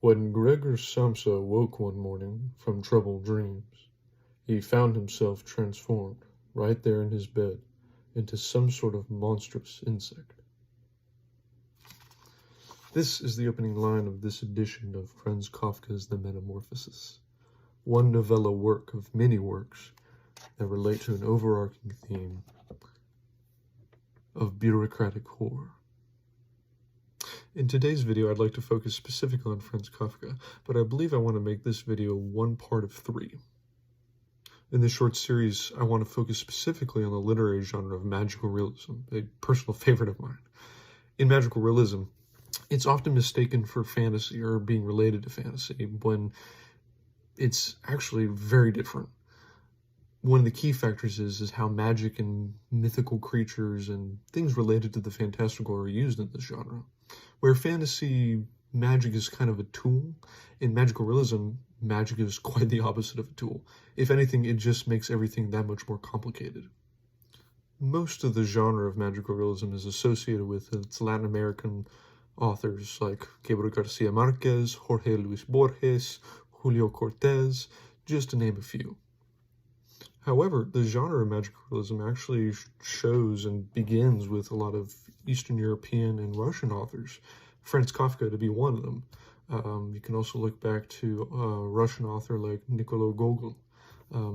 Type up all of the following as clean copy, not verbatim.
When Gregor Samsa woke one morning from troubled dreams, he found himself transformed, right there in his bed, into some sort of monstrous insect. This is the opening line of this edition of Franz Kafka's The Metamorphosis, one novella work of many works that relate to an overarching theme of bureaucratic horror. In today's video, I'd like to focus specifically on Franz Kafka, but I believe I want to make this video one part of three. In this short series, I want to focus specifically on the literary genre of magical realism, a personal favorite of mine. In magical realism, it's often mistaken for fantasy or being related to fantasy when it's actually very different. One of the key factors is how magic and mythical creatures and things related to the fantastical are used in this genre. Where fantasy magic is kind of a tool, in magical realism, magic is quite the opposite of a tool. If anything, it just makes everything that much more complicated. Most of the genre of magical realism is associated with its Latin American authors like Gabriel Garcia Marquez, Jorge Luis Borges, Julio Cortez, just to name a few. However, the genre of magical realism actually shows and begins with a lot of Eastern European and Russian authors, Franz Kafka to be one of them. You can also look back to a Russian author like Nikolai Gogol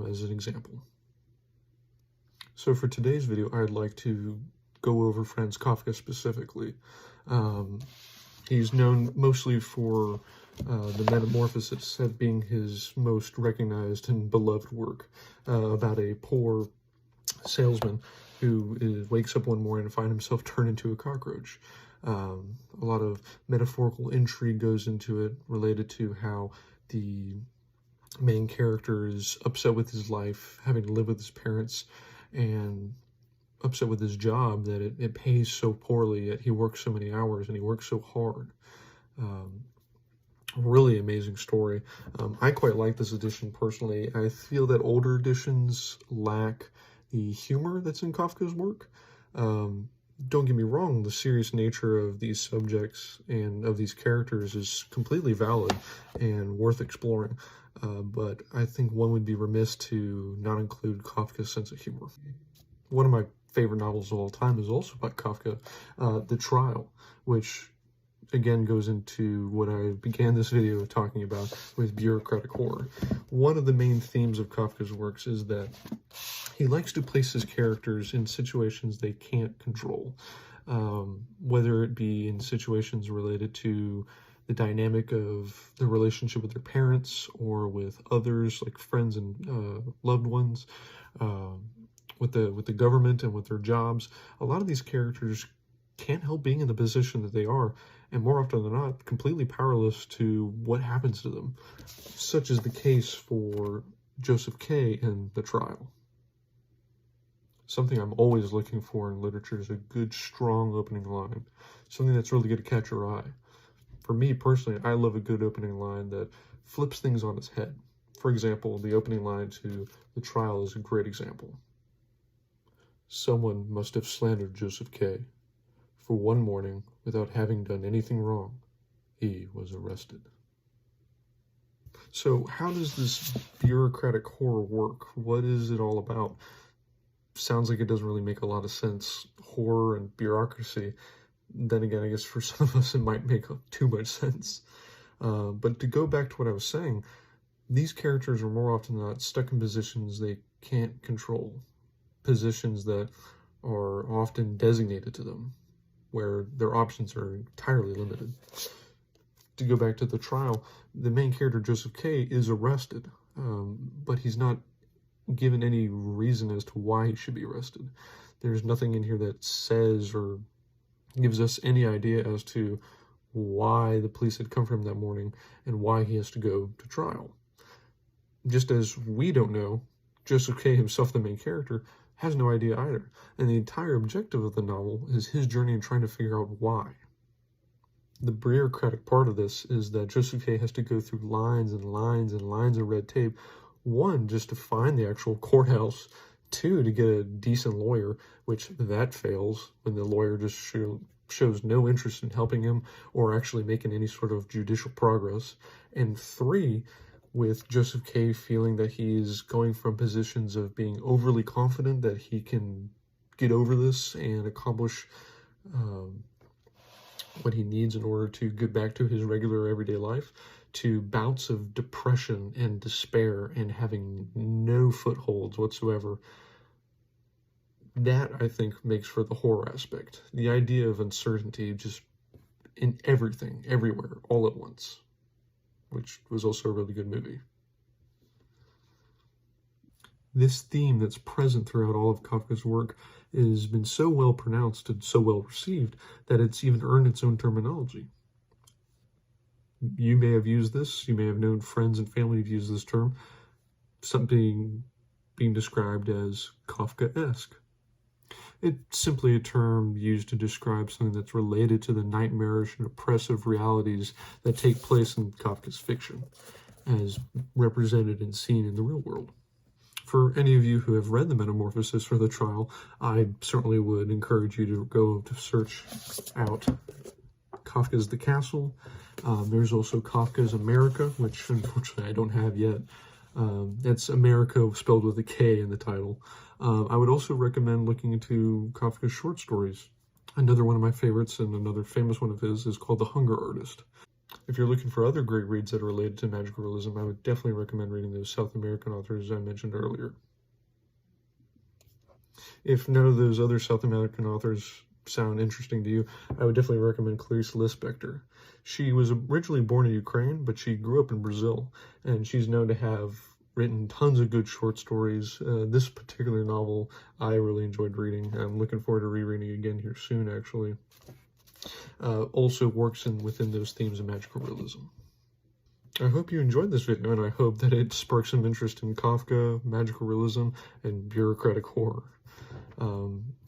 as an example. So for today's video, I'd like to go over Franz Kafka specifically. He's known mostly for The Metamorphosis as being his most recognized and beloved work about a poor salesman who wakes up one morning and finds himself turned into a cockroach. A lot of metaphorical intrigue goes into it related to how the main character is upset with his life, having to live with his parents, and upset with his job that it pays so poorly, yet he works so many hours and he works so hard. Really amazing story. I quite like this edition personally. I feel that older editions lack the humor that's in Kafka's work. Don't get me wrong, the serious nature of these subjects and of these characters is completely valid and worth exploring. But I think one would be remiss to not include Kafka's sense of humor. One of my favorite novels of all time is also by Kafka, The Trial, which again goes into what I began this video talking about with bureaucratic horror. One of the main themes of Kafka's works is that he likes to place his characters in situations they can't control, whether it be in situations related to the dynamic of the relationship with their parents or with others like friends and loved ones, with the government and with their jobs. A lot of these characters can't help being in the position that they are, and more often than not, completely powerless to what happens to them. Such is the case for Joseph K. in The Trial. Something I'm always looking for in literature is a good, strong opening line. Something that's really going to catch your eye. For me personally, I love a good opening line that flips things on its head. For example, the opening line to The Trial is a great example. Someone must have slandered Joseph K. For one morning, without having done anything wrong, he was arrested. So how does this bureaucratic horror work? What is it all about? Sounds like it doesn't really make a lot of sense. Horror and bureaucracy. Then again, I guess for some of us it might make too much sense. But to go back to what I was saying, these characters are more often than not stuck in positions they can't control. Positions that are often designated to them, where their options are entirely limited. To go back to The Trial, the main character, Joseph K., is arrested, but he's not given any reason as to why he should be arrested. There's nothing in here that says or gives us any idea as to why the police had come for him that morning and why he has to go to trial. Just as we don't know, Joseph K. himself, the main character, has no idea either. And the entire objective of the novel is his journey in trying to figure out why. The bureaucratic part of this is that Joseph K. has to go through lines and lines and lines of red tape. One, just to find the actual courthouse. Two, to get a decent lawyer, which that fails when the lawyer just shows no interest in helping him or actually making any sort of judicial progress. And 3, with Joseph K. feeling that he is going from positions of being overly confident that he can get over this and accomplish what he needs in order to get back to his regular everyday life, to bouts of depression and despair and having no footholds whatsoever. That, I think, makes for the horror aspect. The idea of uncertainty just in everything, everywhere, all at once, which was also a really good movie. This theme that's present throughout all of Kafka's work has been so well pronounced and so well received that it's even earned its own terminology. You may have used this, you may have known friends and family who've used this term, something being described as Kafka-esque. It's simply a term used to describe something that's related to the nightmarish and oppressive realities that take place in Kafka's fiction, as represented and seen in the real world. For any of you who have read The Metamorphosis for the Trial, I certainly would encourage you to go to search out Kafka's The Castle. There's also Kafka's America, which unfortunately I don't have yet. That's America spelled with a K in the title. I would also recommend looking into Kafka's short stories. Another one of my favorites and another famous one of his is called The Hunger Artist. If you're looking for other great reads that are related to magical realism, I would definitely recommend reading those South American authors I mentioned earlier. If none of those other South American authors sound interesting to you, I would definitely recommend Clarice Lispector. She was originally born in Ukraine, but she grew up in Brazil, and she's known to have written tons of good short stories. This particular novel I really enjoyed reading. I'm looking forward to rereading it again here soon, actually. Also works within those themes of magical realism. I hope you enjoyed this video, and I hope that it sparks some interest in Kafka, magical realism, and bureaucratic horror.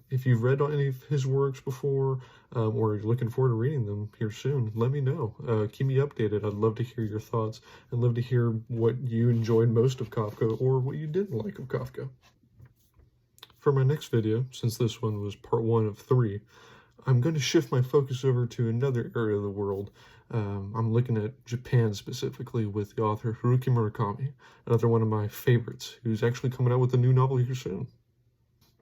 If you've read any of his works before, or you're looking forward to reading them here soon, let me know. Keep me updated. I'd love to hear your thoughts. I'd love to hear what you enjoyed most of Kafka, or what you didn't like of Kafka. For my next video, since this one was part 1 of 3, I'm going to shift my focus over to another area of the world. I'm looking at Japan specifically with the author Haruki Murakami, another one of my favorites, who's actually coming out with a new novel here soon.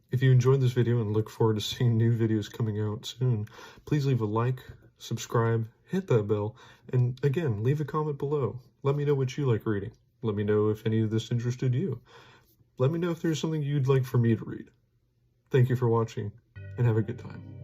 If you enjoyed this video and look forward to seeing new videos coming out soon, please leave a like, subscribe, hit that bell, and again, leave a comment below. Let me know what you like reading. Let me know if any of this interested you. Let me know if there's something you'd like for me to read. Thank you for watching, and have a good time.